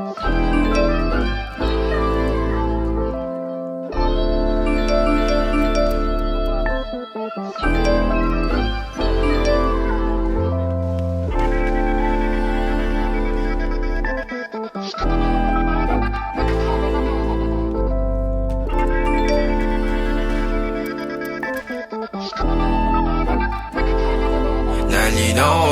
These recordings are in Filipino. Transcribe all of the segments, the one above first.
Nalinaw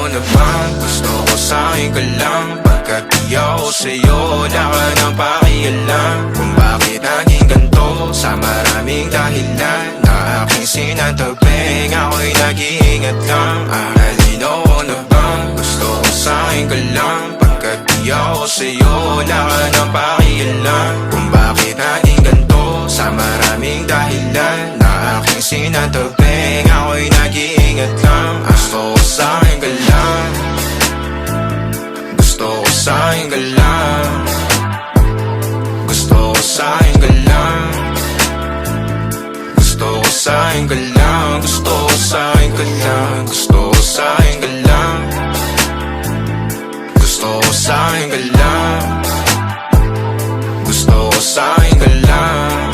na bang gusto ko sa'yo ka lang? Pagkat di ako sa'yo, wala ka nang pakialam. Kung bakit naging ganito sa maraming dahilan na aking sinatabing, ako'y nag-iingat lang. Nalinaw na bang gusto ko sa'yo ka lang? Pagkat di ako sa'yo, wala ka nang pakialam. Kung bakit naging ganito sa maraming dahilan na aking sinatabing, ako'y nag-iingat lang. Gusto ko sa'yo ka lang, gusto ko sa'yo ka lang, gusto ko sa'yo ka lang, gusto ko sa'yo ka lang, gusto ko sa'yo ka lang, gusto ko sa'yo ka lang, gusto ko sa'yo ka lang, gusto ko sa'yo ka lang,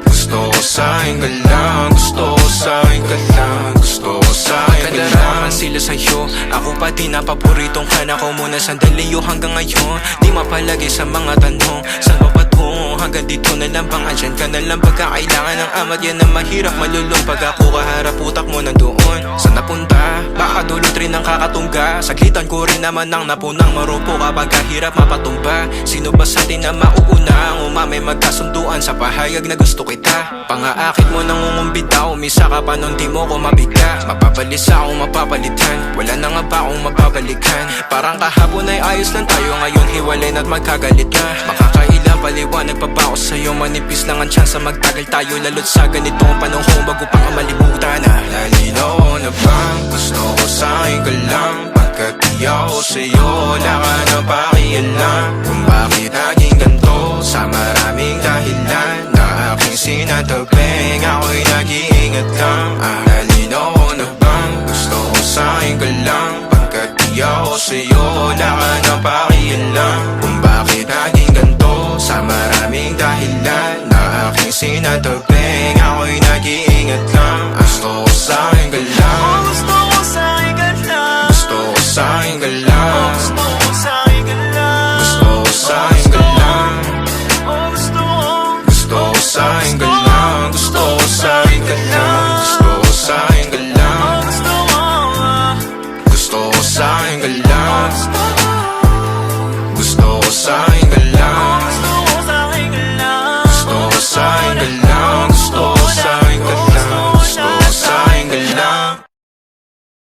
gusto ko sa'yo ka lang, gusto ko sa'yo ka lang, gusto ko sa'yo ka lang. Sila sa'yo, ako pati na paboritong ka na ko muna sandali yo hanggang ngayon. Di mapalagi sa mga tanong, saan ba patungo? Hanggang dito na lang bang andyan ka na lang pagkakailangan ng amat? Yan ang mahirap malulong pag ako kaharap utak mo nandoon. Saan napunta? Baka dulot rin ang kakatungga. Saglitan ko rin naman ang napunang marupo kapag kahirap mapatumba. Sino ba sa atin na mauuna ang umamay magkasunduan sa pahayag na gusto kita? Pangaakit mo nang umumbita, umisa ka pa nun di mo ko mabigla. Mapapalis akong mapapalitan, wala na nga ba akong mapabalikan? Parang kahapon ay ayos lang tayo, ngayon hiwalay na't magkagalit na. Makakailang paliwanag pa ba ako sa'yo? Manipis lang ang tsansa magtagal tayo, lalo't sa ganitong panahon bago pa ka malimutan na. Nalinaw na bang gusto ko sa'yo ka lang? Pagkat di ako sa'yo, wala ka na pakialam. Kung bakit naging ganito sa maraming dahilan na aking sinatabing, ako'y nag-iingat lang. Nalinaw na bang gusto ko sa'yo ka lang? Pagkat di ako sa'yo, wala ka na pakialam. Kung bakit naging ganito sa maraming dahilan na aking sinatabing, ako'y nag-iingat lang. Gusto ko sa'yo ka lang, Gusto ko sa'yo ka lang, gusto ko sa'yo ka lang, gusto ko sa'yo ka lang, gusto ko sa'yo ka lang, gusto ko gusto ko sa'yo ka lang, gusto ko sa'yo ka lang, gusto ko sa'yo ka lang, gusto ko sa'yo ka lang.